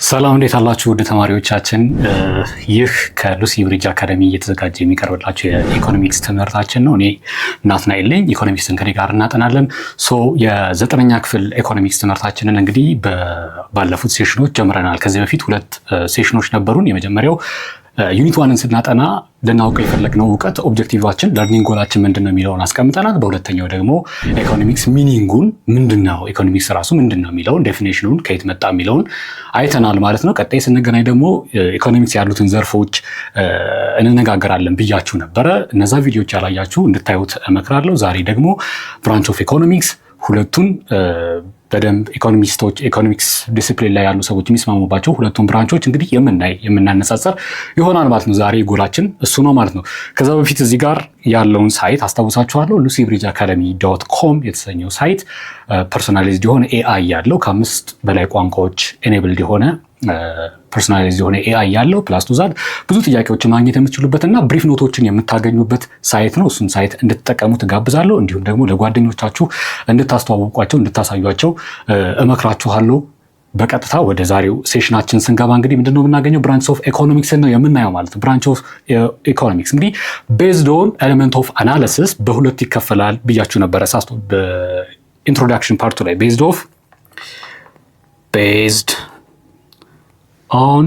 ሰላም እንዴት አላችሁ ውድ ተማሪዎቻችን? ይህ ከሉሲ ብሪጅ አካዳሚ እየተዘጋጀ የሚቀርብላችሁ የኢኮኖሚክስ ትምህርታችን ነው። እኔ ናትናኤል ነኝ። ኢኮኖሚክስን ከኔ ጋር እናጠናለን። የዘጠነኛ ክፍል ኢኮኖሚክስ ትምህርታችንን እንግዲህ ባለፉት ሴሽኖች ጀምረናል። ከዚህ በፊት ሁለት ሴሽኖች ነበሩን። የመጀመሪያው ዩኒት ዋንን ስናጠና ልናውቀው የፈለግነው እውቀት ኦብጀክቲቫችን ለርኒንግ ጎላችን ምንድነው የሚለውን አስቀምጠናል። በሁለተኛው ደግሞ ኢኮኖሚክስ ሚኒንጉን ምንድነው፣ ኢኮኖሚክስ ራሱ ምንድነው የሚለውን ዴፊኒሽኑን ከየት መጣ የሚለውን አይተናል ማለት ነው። ቀጣይ ስንገናኝ ደግሞ ኢኮኖሚክስ ያሉትን ዘርፎች እንነጋገራለን ብያችሁ ነበረ። እነዛ ቪዲዮዎች ያላያችሁ እንድታዩት እመክራለሁ። ዛሬ ደግሞ ብራንች ኦፍ ኢኮኖሚክስ ሁለቱን በደንብ ኢኮኖሚስቶች ኢኮኖሚክስ ዲሲፕሊን ላይ ያሉ ሰዎች የሚስማሙባቸው ሁለቱም ብራንቾች እንግዲህ የምናነጻጸር ይሆናል ማለት ነው። ዛሬ ጎላችን እሱ ነው ማለት ነው። ከዛ በፊት እዚህ ጋር ያለውን ሳይት አስታውሳችኋለሁ። lucybridgeacademy.com የተሰኘው ሳይት ፐርሶናላይዝድ የሆነ ኤአይ ያለው ከ5 በላይ ቋንቋዎች ኤኔብልድ የሆነ ፐርሶናላይዝድ የሆነ ኤአይ ያለው ፕላስ ቱ ዛት ብዙ ጥያቄዎችን ማግኘት የምትችሉበትና ብሪፍ ኖቶችን የምታገኙበት ሳይት ነው። እሱን ሳይት እንድትጠቀሙ ትጋብዛለሁ። እንዲሁም ደግሞ ለጓደኞቻችሁ እንድታስተዋውቋቸው እንድታሳዩቸው እመክራችኋለሁ። በቀጥታ ወደ ዛሬው ሴሽናችን ስንገባ እንግዲህ ምንድነው የምናገኘው? ብራንች ኦፍ ኢኮኖሚክስ ነው የምናየው ማለት ነው። ብራንች ኦፍ ኢኮኖሚክስ እንግዲህ ቤዝድ ኦን ኤሌመንት ኦፍ አናሊሲስ በሁለት ይከፈላል ብያችሁ ነበረ ሳስቶ በኢንትሮዳክሽን ፓርቱ ላይ ቤዝድ on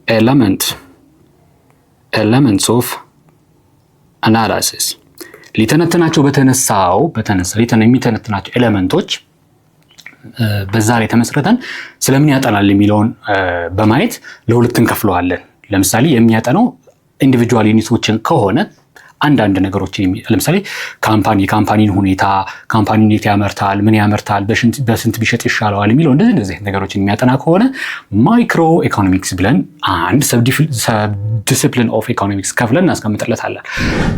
elements of analysis ሊተነትናቸው የሚተነትናቸው ኤሌመንቶች በዛ ላይ ተመስርተን ስለምን ያጠናል የሚለውን በማየት ለሁለት እንከፍለዋለን። ለምሳሌ የሚያጠናው ኢንዲቪጁዋል ዩኒቶችን ከሆነ አንዳንድ ነገሮች ለምሳሌ ካምፓኒን ሁኔታ፣ ካምፓኒ እንዴት ያመርታል፣ ምን ያመርታል፣ በስንት ቢሸጥ ይሻለዋል የሚለው እንደዚህ ነገሮችን የሚያጠና ከሆነ ማይክሮ ኢኮኖሚክስ ብለን አንድ ሰብ ዲሲፕሊን ኦፍ ኢኮኖሚክስ ከፍለን እናስቀምጥለታለን።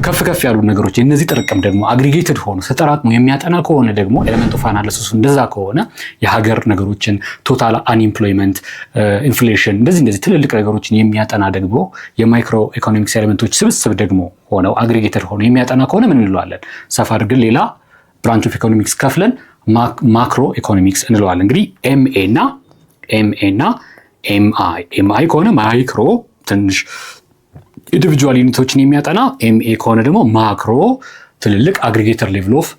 ከፍ ያሉ ነገሮች የነዚህ ጥርቅም ደግሞ አግሪጌትድ ሆኖ ተጠራቅሞ የሚያጠና ከሆነ ደግሞ ኤሌመንት ኦፍ አናሊሲስ እንደዛ ከሆነ የሀገር ነገሮችን ቶታል አንኢምፕሎይመንት፣ ኢንፍሌሽን እንደዚህ ትልልቅ ነገሮችን የሚያጠና ደግሞ የማይክሮ ኢኮኖሚክስ ኤሌመንቶች ስብስብ ደግሞ ሆነው አግሪጌተር ሆኖ የሚያጠና ከሆነ ምን እንለዋለን? ሰፋ አድርገን ሌላ ብራንች ኦፍ ኢኮኖሚክስ ከፍለን ማክሮ ኢኮኖሚክስ እንለዋለን። እንግዲህ ኤምኤ እና ኤምአይ ከሆነ ማይክሮ ትንሽ ኢንዲቪጁዋል ዩኒቶችን የሚያጠና፣ ኤምኤ ከሆነ ደግሞ ማክሮ ትልልቅ አግሪጌተር ሌቭል ኦፍ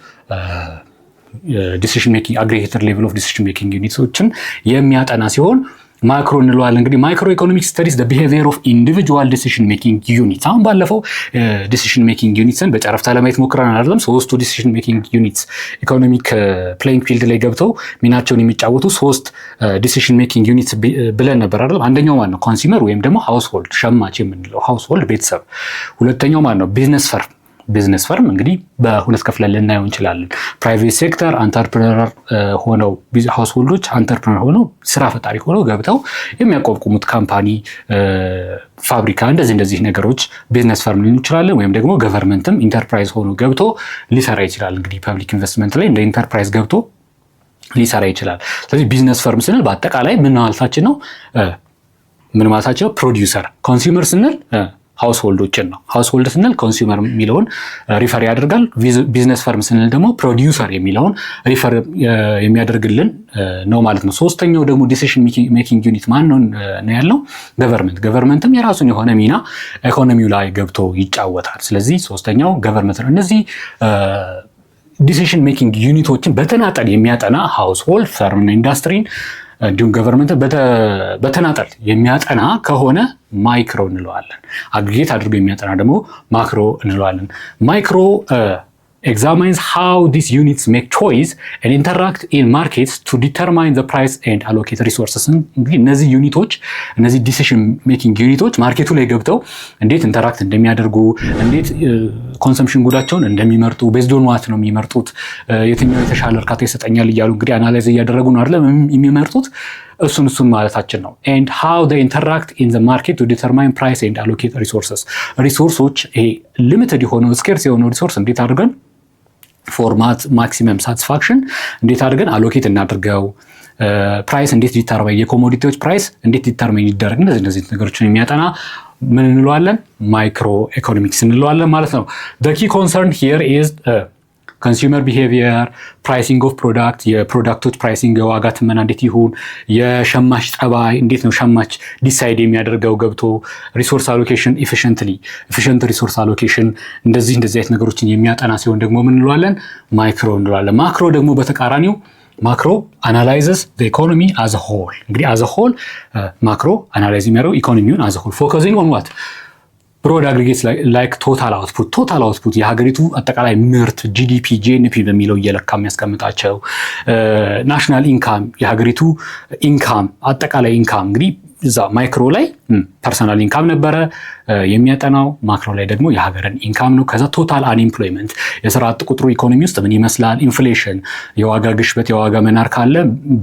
ዲሲዥን ሜኪንግ አግሪጌተር ሌቭል ኦፍ ዲሲዥን ሜኪንግ ዩኒቶችን የሚያጠና ሲሆን ማክሮ እንለዋለን። እንግዲህ ማይክሮ ኢኮኖሚክስ ስተዲስ ዘ ቢሄቪየር ኦፍ ኢንዲቪጁዋል ዲሲዥን ሜኪንግ ዩኒትስ። አሁን ባለፈው ዲሲዥን ሜኪንግ ዩኒትስን በጨረፍታ ለማየት ሞክረናል አይደለም? ሶስቱ ዲሲዥን ሜኪንግ ዩኒትስ ኢኮኖሚክ ፕሌይንግ ፊልድ ላይ ገብተው ሚናቸውን የሚጫወቱ ሶስት ዲሲዥን ሜኪንግ ዩኒትስ ብለን ነበር አይደለም? አንደኛው ማን ነው? ኮንሱመር ወይም ደግሞ ሃውስሆልድ ሸማች የምንለው ሃውስሆልድ ቤተሰብ። ሁለተኛው ማን ነው? ቢዝነስ ፈርም እንግዲህ በሁለት ከፍለን ልናየው እንችላለን። ፕራይቬት ሴክተር አንተርፕረነር ሆነው ሃውስሆልዶች አንተርፕረነር ሆነው ስራ ፈጣሪ ሆነው ገብተው የሚያቋቁሙት ካምፓኒ፣ ፋብሪካ እንደዚህ ነገሮች ቢዝነስ ፈርም ሊሆኑ ይችላል። ወይም ደግሞ ገቨርንመንትም ኢንተርፕራይዝ ሆኖ ገብቶ ሊሰራ ይችላል። እንግዲህ ፐብሊክ ኢንቨስትመንት ላይ እንደ ኢንተርፕራይዝ ገብቶ ሊሰራ ይችላል። ስለዚህ ቢዝነስ ፈርም ስንል በአጠቃላይ ምን ማለታችን ነው? ምን ማለታችን ነው? ፕሮዲውሰር። ኮንሱመር ስንል ሃውስሆልዶችን ነው። ሃውስሆልድ ስንል ኮንሱመር የሚለውን ሪፈር ያደርጋል። ቢዝነስ ፈርም ስንል ደግሞ ፕሮዲውሰር የሚለውን ሪፈር የሚያደርግልን ነው ማለት ነው። ሶስተኛው ደግሞ ዲሲዥን ሜኪንግ ዩኒት ማን ነው ያለው? ገቨርንመንትም የራሱን የሆነ ሚና ኢኮኖሚው ላይ ገብቶ ይጫወታል። ስለዚህ ሶስተኛው ገቨርንመንት ነው። እነዚህ ዲሲዥን ሜኪንግ ዩኒቶችን በተናጠል የሚያጠና ሃውስሆልድ፣ ፈርምና ኢንዱስትሪን እንዲሁም ገቨርንመንት በተናጠል የሚያጠና ከሆነ ማይክሮ እንለዋለን። አግሪጌት አድርጎ የሚያጠና ደግሞ ማክሮ እንለዋለን። ማይክሮ examines how these units make choice and interact in markets to determine the price and allocate resources. እንግዲህ እነዚህ ዩኒቶች እነዚህ ዲሲዥን ሜኪንግ ዩኒቶች ማርኬቱ ላይ ገብተው እንዴት ኢንተራክት እንደሚያደርጉ፣ እንዴት ኮንሰምፕሽን ጉዳቸውን እንደሚመርጡ፣ ቤዝድ ኦን ዋት ነው የሚመርጡት፣ የትኛው የተሻለ እርካታ ይሰጠኛል እያሉ እንግዲህ አናላይዝ እያደረጉ ነው አይደለም የሚመርጡት። እሱን ማለታችን ነው። and how they interact in the market to determine price and allocate resources. ሪሶርሶች ይሄ ሊሚትድ የሆነው ስኬርስ የሆነው ሪሶርስ እንዴት አድርገን ፎርማት ማክሲመም ሳቲስፋክሽን እንዴት አድርገን አሎኬት እናድርገው፣ ፕራይስ እንዴት ዲተርማይን፣ የኮሞዲቲዎች ፕራይስ እንዴት ዲተርማይን ይደረግ፣ እነዚህ ነገሮችን የሚያጠና ምን እንለዋለን? ማይክሮ ኢኮኖሚክስ እንለዋለን ማለት ነው። the key concern here is ኮንሱመር ቢሄቪየር፣ ፕራይሲንግ ኦፍ ፕሮዳክት፣ የፕሮዳክቶች ፕራይሲንግ የዋጋ ትመና እንዴት ይሁን፣ የሸማች ጠባይ እንዴት ነው ሸማች ዲሳይድ የሚያደርገው ገብቶ፣ ሪሶርስ አሎኬሽን ኤፊሽንት ሪሶርስ አሎኬሽን እንደዚህ አይነት ነገሮችን የሚያጠና ሲሆን ደግሞ ምን እንለዋለን? ማይክሮ እንለዋለን። ማክሮ ደግሞ በተቃራኒው ማክሮ አናላይዘስ ኢኮኖሚ አዘ ሆል። እንግዲህ አዘ ሆል ማክሮ አናላይዝ የሚያደርገው ኢኮኖሚውን አዘ ሆል ፎከሲንግ ኦን ዋት ብሮድ አግሪጌትስ ላይክ ቶታል አውትፑት የሀገሪቱ አጠቃላይ ምርት ጂዲፒ በሚለው እየለካ የሚያስቀምጣቸው፣ ናሽናል ኢንካም የሀገሪቱ ኢንካም አጠቃላይ ኢንካም እንግዲህ እዛ ማይክሮ ላይ ፐርሰናል ኢንካም ነበረ የሚያጠናው፣ ማክሮ ላይ ደግሞ የሀገርን ኢንካም ነው። ከዛ ቶታል አንኤምፕሎይመንት የስራ አጥ ቁጥሩ ኢኮኖሚ ውስጥ ምን ይመስላል፣ ኢንፍሌሽን የዋጋ ግሽበት የዋጋ መናር ካለ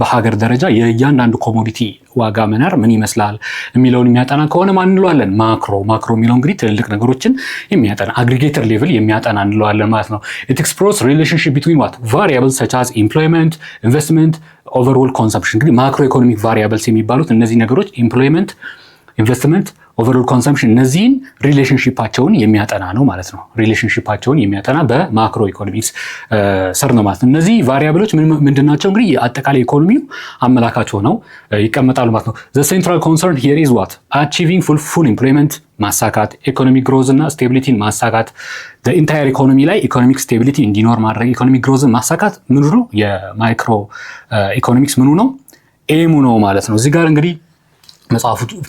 በሀገር ደረጃ የእያንዳንዱ ኮሞዲቲ ዋጋ መናር ምን ይመስላል የሚለውን የሚያጠና ከሆነ ማን እንለዋለን? ማክሮ የሚለው እንግዲህ ትልልቅ ነገሮችን የሚያጠና አግሪጌተር ሌቭል የሚያጠና እንለዋለን ማለት ነው። ኢት ኤክስፕሎርስ ሪሌሽንሺፕ ቢትዊን ዋት ቫሪያብልስ ሰች አዝ ኢምፕሎይመንት፣ ኢንቨስትመንት፣ ኦቨርኦል ኮንሰምፕሽን። እንግዲህ ማክሮ ኢኮኖሚክ ቫሪያብልስ የሚባሉት እነዚህ ነገሮች ኢምፕሎይመንት፣ ኢንቨስትመንት፣ ኦቨርኦል ኮንሰምፕሽን እነዚህን ሪሌሽንሺፓቸውን የሚያጠና ነው ማለት ነው። ሪሌሽንሺፓቸውን የሚያጠና በማክሮ ኢኮኖሚክስ ስር ነው ማለት ነው። እነዚህ ቫሪያብሎች ምንድን ናቸው? እንግዲህ አጠቃላይ ኢኮኖሚው አመላካች ሆነው ይቀመጣሉ ማለት ነው። ዘ ሴንትራል ኮንሰርን ሂር ኢዝ ዋት አቺቪንግ ፉል ኢምፕሎይመንት ማሳካት፣ ኢኮኖሚክ ግሮዝ እና ስቴቢሊቲን ማሳካት፣ ኢንታየር ኢኮኖሚ ላይ ኢኮኖሚክ ስቴቢሊቲ እንዲኖር ማድረግ፣ ኢኮኖሚክ ግሮዝን ማሳካት ምኑ ነው? የማይክሮ ኢኮኖሚክስ ምኑ ነው? ኤሙ ነው ማለት ነው። እዚህ ጋር እንግዲህ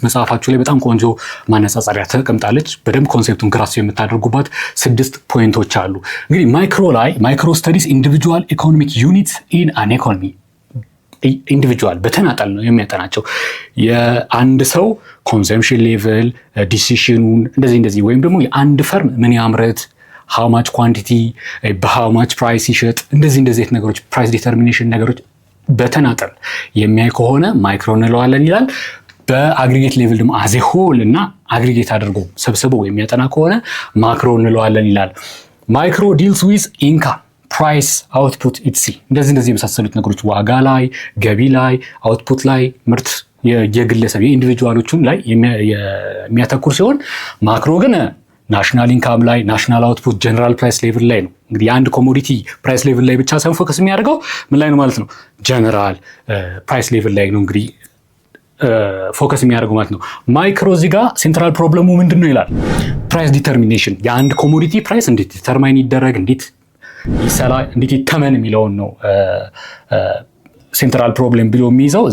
መጽሐፋችሁ ላይ በጣም ቆንጆ ማነጻጸሪያ ተቀምጣለች። በደንብ ኮንሴፕቱን ግራስ የምታደርጉባት 6 ፖይንቶች አሉ። እንግዲህ ማይክሮ ስተዲስ ኢንዲቪጁዋል ኢኮኖሚክ ዩኒትስ ኢን አን ኢኮኖሚ ኢንዲቪጁዋል በተናጠል ነው የሚያጠናቸው። የአንድ ሰው ኮንሰምፕሽን ሌቭል ዲሲሽኑን እንደዚህ ወይም ደግሞ የአንድ ፈርም ምን ያምረት ሃው ማች ኳንቲቲ በሃው ማች ፕራይስ ይሸጥ እንደዚህ ነገሮች ፕራይስ ዲተርሚኔሽን ነገሮች በተናጠል የሚያይ ከሆነ ማይክሮ እንለዋለን ይላል። በአግሪጌት ሌቭል ደግሞ አዜ ሆል እና አግሪጌት አድርጎ ሰብስቦ የሚያጠና ከሆነ ማክሮ እንለዋለን ይላል። ማይክሮ ዲልስ ዊዝ ኢንካም ፕራይስ አውትፑት ኢትሲ እንደዚህ የመሳሰሉት ነገሮች ዋጋ ላይ ገቢ ላይ አውትፑት ላይ ምርት የግለሰብ የኢንዲቪጁዋሎቹም ላይ የሚያተኩር ሲሆን ማክሮ ግን ናሽናል ኢንካም ላይ ናሽናል አውትፑት ጀነራል ፕራይስ ሌቭል ላይ ነው። እንግዲህ የአንድ ኮሞዲቲ ፕራይስ ሌቭል ላይ ብቻ ሳይሆን ፎከስ የሚያደርገው ምን ላይ ነው ማለት ነው? ጀነራል ፕራይስ ሌቭል ላይ ነው እንግዲህ ፎከስ የሚያደርገው ማለት ነው። ማይክሮ እዚህ ጋር ሴንትራል ፕሮብለሙ ምንድን ነው ይላል? ፕራይስ ዲተርሚኔሽን የአንድ ኮሞዲቲ ፕራይስ እንዴት ዲተርማይን ይደረግ፣ እንዴት ይተመን የሚለውን ነው ሴንትራል ፕሮብሌም ብሎ የሚይዘው።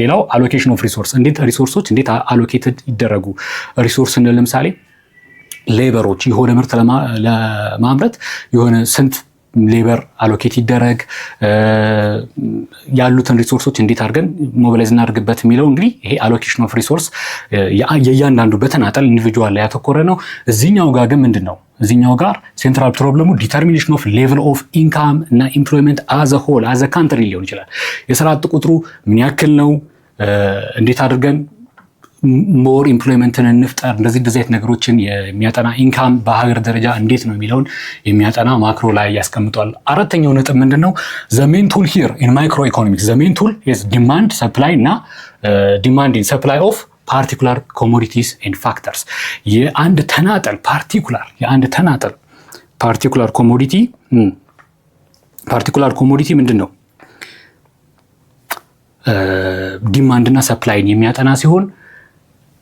ሌላው አሎኬሽን ኦፍ ሪሶርስ ሪሶርሶች እንዴት አሎኬትድ ይደረጉ። ሪሶርስ እንደ ለምሳሌ ሌበሮች የሆነ ምርት ለማምረት የሆነ ስንት ሌበር አሎኬት ይደረግ፣ ያሉትን ሪሶርሶች እንዴት አድርገን ሞቢላይዝ እናድርግበት የሚለው እንግዲህ ይሄ አሎኬሽን ኦፍ ሪሶርስ የእያንዳንዱ በተናጠል ኢንዲቪጁዋል ላይ ያተኮረ ነው። እዚህኛው ጋር ግን ምንድን ነው? እዚህኛው ጋር ሴንትራል ፕሮብለሙ ዲተርሚኔሽን ኦፍ ሌቭል ኦፍ ኢንካም እና ኢምፕሎይመንት አዘ ሆል አዘ ካንትሪ ሊሆን ይችላል። የስራ አጥ ቁጥሩ ምን ያክል ነው፣ እንዴት አድርገን ሞር ኢምፕሎይመንትን እንፍጠር፣ እንደዚህ አይነት ነገሮችን የሚያጠና ኢንካም በሀገር ደረጃ እንዴት ነው የሚለውን የሚያጠና ማክሮ ላይ ያስቀምጧል። አራተኛው ነጥብ ምንድነው? ዘ ሜን ቱል ሂር ኢን ማይክሮ ኢኮኖሚክስ ዘ ሜን ቱል ኢዝ ዲማንድ ሰፕላይ እና ዲማንድ ኢን ሰፕላይ ኦፍ ፓርቲኩላር ኮሞዲቲስ ኤንድ ፋክተርስ የአንድ ተናጠል ፓርቲኩላር ኮሞዲቲ ምንድን ነው? ዲማንድ እና ሰፕላይን የሚያጠና ሲሆን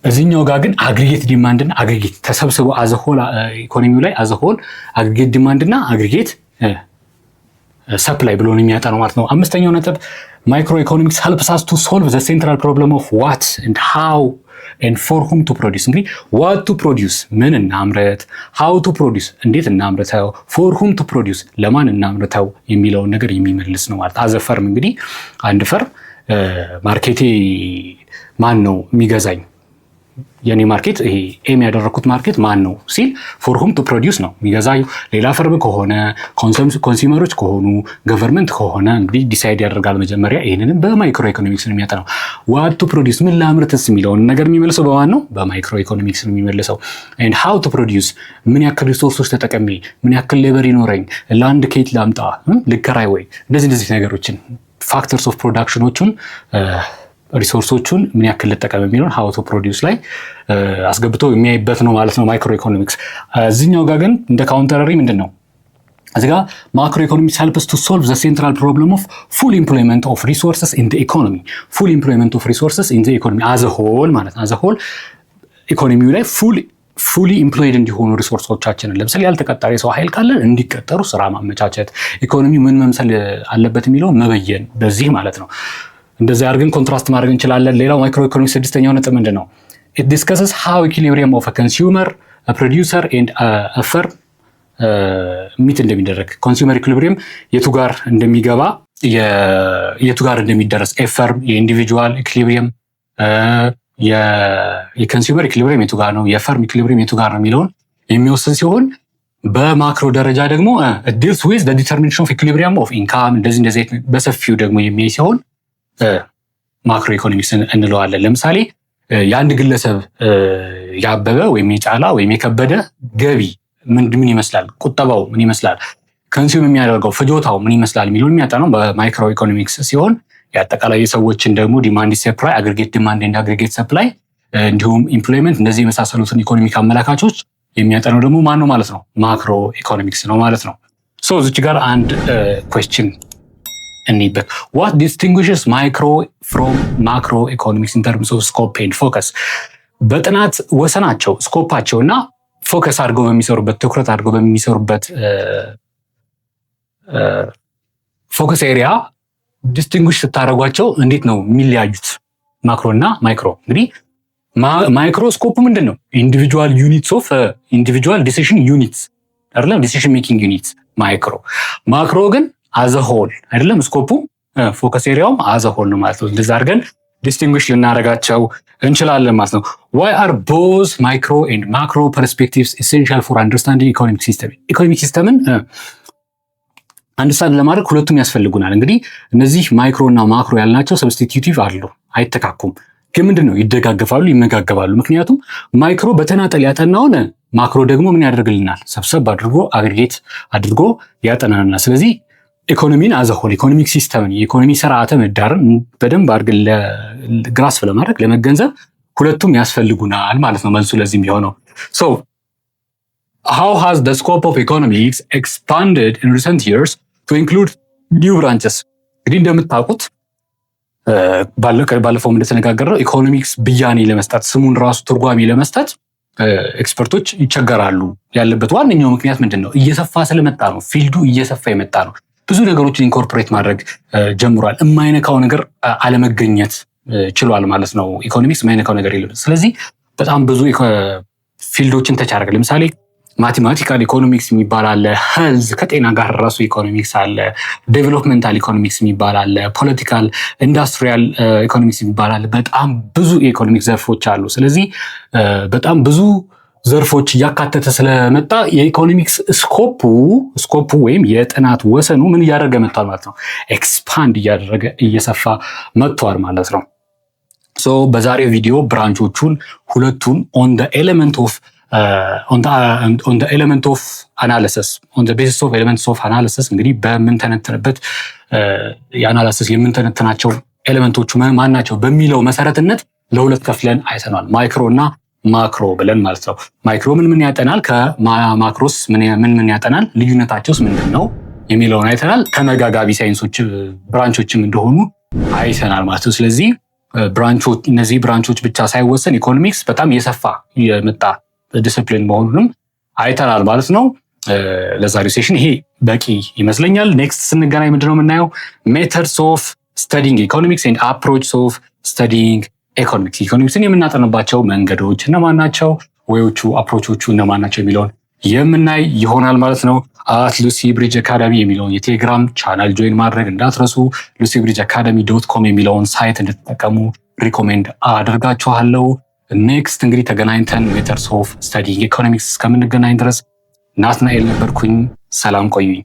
እዚህኛው ጋር ግን አግሪጌት ዲማንድ እና አግሪጌት ተሰብስቦ አዘሆል ኢኮኖሚው ላይ አዘሆል አግሪጌት ዲማንድ እና አግሪጌት ሰፕላይ ብሎ ነው የሚያጠናው ማለት ነው። አምስተኛው ነጥብ ማይክሮ ኢኮኖሚክስ helps us to solve the central problem of what and how and for whom to produce። እንግዲህ what to produce ምን እናምረት፣ how to produce እንዴት እናምረተው፣ for whom to produce ለማን እናምረተው የሚለውን ነገር የሚመልስ ነው ማለት አዘ ፈርም። እንግዲህ አንድ ፈርም ማርኬቴ ማን ነው የሚገዛኝ፣ የኔ ማርኬት ይሄ ኤም ያደረኩት ማርኬት ማን ነው ሲል ፎር ሁም ቱ ፕሮዲውስ ነው የሚገዛዩ። ሌላ ፈርም ከሆነ ኮንሱመሮች ከሆኑ ገቨርንመንት ከሆነ እንግዲህ ዲሳይድ ያደርጋል መጀመሪያ። ይህንንም በማይክሮ ኢኮኖሚክስ ነው የሚያጠናው። ዋት ቱ ፕሮዲውስ ምን ላምርትስ የሚለውን ነገር የሚመልሰው በማን ነው? በማይክሮ ኢኮኖሚክስ ነው የሚመልሰው። ኤንድ ሃው ቱ ፕሮዲውስ ምን ያክል ሪሶርሶች ተጠቀሜ፣ ምን ያክል ሌበር ይኖረኝ፣ ላንድ ኬት ላምጣ፣ ልከራይ ወይ እንደዚህ ነገሮችን ፋክተርስ ኦፍ ፕሮዳክሽኖቹን ሪሶርሶቹን ምን ያክል ልጠቀም የሚለውን ሃው ቱ ፕሮዲውስ ላይ አስገብቶ የሚያይበት ነው ማለት ነው ማይክሮ ኢኮኖሚክስ። እዚህኛው ጋር ግን እንደ ካውንተረሪ ምንድን ነው እዚህ ጋር ማክሮ ኢኮኖሚክስ helps to solve the central problem of full employment of resources in the economy. full employment of resources in the economy as a whole ማለት as a whole ኢኮኖሚው ላይ fully employed እንዲሆኑ ሪሶርሶቻችንን ለምሳሌ ያልተቀጠረ የሰው ኃይል ካለ እንዲቀጠሩ ስራ ማመቻቸት፣ ኢኮኖሚው ምን መምሰል አለበት የሚለው መበየን በዚህ ማለት ነው። እንደዚህ አድርገን ኮንትራስት ማድረግ እንችላለን። ሌላው ማይክሮ ኢኮኖሚክስ ስድስተኛው ነጥብ ምንድን ነው? It discusses how equilibrium of a consumer, a producer and a firm ሚት እንደሚደረግ ኮንሱመር ኢኩሊብሪየም የቱ ጋር እንደሚገባ የቱ ጋር እንደሚደረስ ኤፈርም የኢንዲቪጁዋል ኢኩሊብሪየም የኮንሱመር ኢኩሊብሪየም የቱ ጋር ነው የፈርም ኢኩሊብሪየም የቱ ጋር ነው የሚለውን የሚወስን ሲሆን በማክሮ ደረጃ ደግሞ ዲልስ ዊዝ ዘ ዲተርሚኔሽን ኦፍ ኢኩሊብሪየም ኦፍ ኢንካም እንደዚህ በሰፊው ደግሞ የሚያይ ሲሆን ማክሮ ኢኮኖሚክስ እንለዋለን። ለምሳሌ የአንድ ግለሰብ ያበበ ወይም የጫላ ወይም የከበደ ገቢ ምን ይመስላል፣ ቁጠባው ምን ይመስላል፣ ኮንሱም የሚያደርገው ፍጆታው ምን ይመስላል የሚለውን የሚያጠናው በማይክሮ ኢኮኖሚክስ ሲሆን የአጠቃላይ የሰዎችን ደግሞ ዲማንድ ሰፕላይ፣ አግሪጌት ዲማንድ እና አግሪጌት ሰፕላይ እንዲሁም ኢምፕሎይመንት እንደዚህ የመሳሰሉትን ኢኮኖሚክ አመላካቾች የሚያጠናው ደግሞ ማን ነው ማለት ነው? ማክሮ ኢኮኖሚክስ ነው ማለት ነው። ሶ እዚች ጋር አንድ ኩዌስችን እንይበት። what distinguishes micro from macro economics in terms of scope and focus? በጥናት ወሰናቸው ስኮፓቸው እና ፎከስ አድርገው በሚሰሩበት ትኩረት አድርገው በሚሰሩበት ፎከስ ኤሪያ ዲስቲንጉሽ ስታደርጓቸው እንዴት ነው የሚለያዩት? ማክሮ እና ማይክሮ። እንግዲህ ማይክሮስኮፕ ምንድን ነው? ኢንዲቪጁዋል ዩኒትስ ኦፍ ኢንዲቪጁዋል ዲሲሽን ዩኒትስ አይደለም፣ ዲሲሽን ሜኪንግ ዩኒትስ ማይክሮ። ማክሮ ግን አዘ ሆል አይደለም፣ ስኮፑ ፎከስ ኤሪያውም አዘ ሆል ነው ማለት ነው። እንደዛ አድርገን ዲስቲንጉሽ ልናደርጋቸው እንችላለን ማለት ነው። why are both micro and macro perspectives essential for understanding economic system? ኢኮኖሚክ ሲስተምን አንደርስታንድ ለማድረግ ሁለቱም ያስፈልጉናል። እንግዲህ እነዚህ ማይክሮ እና ማክሮ ያልናቸው ሰብስቲቲዩቲቭ አሉ፣ አይተካኩም። ግን ምንድነው ይደጋገፋሉ፣ ይመጋገባሉ። ምክንያቱም ማይክሮ በተናጠል ያጠናውን ማክሮ ደግሞ ምን ያደርግልናል? ሰብሰብ አድርጎ አግሪጌት አድርጎ ያጠናናል። ስለዚህ ኢኮኖሚን አዘሆል ኢኮኖሚክ ሲስተምን የኢኮኖሚ ስርዓተ ምህዳርን በደንብ አድርገን ግራስፍ ለማድረግ ለመገንዘብ ሁለቱም ያስፈልጉናል ማለት ነው። መልሱ ለዚህም የሆነው so how has the scope of economics expanded in recent years to include new branches? እንግዲህ እንደምታውቁት ባለፈው እንደተነጋገርነው ኢኮኖሚክስ ብያኔ ለመስጠት ስሙን ራሱ ትርጓሜ ለመስጠት ኤክስፐርቶች ይቸገራሉ። ያለበት ዋነኛው ምክንያት ምንድን ነው? እየሰፋ ስለመጣ ነው። ፊልዱ እየሰፋ የመጣ ነው። ብዙ ነገሮችን ኢንኮርፖሬት ማድረግ ጀምሯል። የማይነካው ነገር አለመገኘት ችሏል ማለት ነው። ኢኮኖሚክስ የማይነካው ነገር የለም። ስለዚህ በጣም ብዙ ፊልዶችን ተች አደረገ። ለምሳሌ ማቴማቲካል ኢኮኖሚክስ የሚባል አለ፣ ሄልዝ ከጤና ጋር ራሱ ኢኮኖሚክስ አለ፣ ዴቨሎፕመንታል ኢኮኖሚክስ የሚባል አለ፣ ፖለቲካል ኢንዱስትሪያል ኢኮኖሚክስ የሚባል አለ። በጣም ብዙ የኢኮኖሚክ ዘርፎች አሉ። ስለዚህ በጣም ብዙ ዘርፎች እያካተተ ስለመጣ የኢኮኖሚክስ ስኮፑ ወይም የጥናት ወሰኑ ምን እያደረገ መጥቷል ማለት ነው? ኤክስፓንድ እያደረገ እየሰፋ መጥቷል ማለት ነው። ሶ በዛሬው ቪዲዮ ብራንቾቹን ሁለቱን on the element of analysis on the basis of elements of analysis እንግዲህ በምንተነተንበት የአናሊሲስ የምንተነተናቸው ኤሌመንቶቹ ማን ናቸው በሚለው መሰረትነት ለሁለት ከፍለን አይተናል። ማይክሮ እና ማክሮ ብለን ማለት ነው። ማይክሮ ምን ያጠናል፣ ከማክሮስ ምን ያጠናል፣ ልዩነታቸውስ ምንድን ነው የሚለውን አይተናል። ተመጋጋቢ ሳይንሶች ብራንቾችም እንደሆኑ አይተናል ማለት ነው። ስለዚህ እነዚህ ብራንቾች ብቻ ሳይወሰን ኢኮኖሚክስ በጣም እየሰፋ የመጣ ዲስፕሊን መሆኑንም አይተናል ማለት ነው። ለዛሬው ሴሽን ይሄ በቂ ይመስለኛል። ኔክስት ስንገናኝ ምንድነው የምናየው? ሜተድስ ኦፍ ስተዲንግ ኢኮኖሚክስ ኤንድ አፕሮችስ ኦፍ ስተዲንግ ኢኮኖሚክስ። ኢኮኖሚክስን የምናጠናባቸው መንገዶች እነማን ናቸው፣ ወዮቹ አፕሮቾቹ እነማን ናቸው የሚለውን የምናይ ይሆናል ማለት ነው። ሉሲ ብሪጅ አካዳሚ የሚለውን የቴሌግራም ቻናል ጆይን ማድረግ እንዳትረሱ። lucybridgeacademy.com የሚለውን ሳይት እንድትጠቀሙ ሪኮሜንድ አደርጋችኋለሁ። ኔክስት እንግዲህ ተገናኝተን ሜተድስ ኦፍ ስተዲንግ ኢኮኖሚክስ እስከምንገናኝ ድረስ ናትናኤል ነበርኩኝ። ሰላም ቆዩኝ።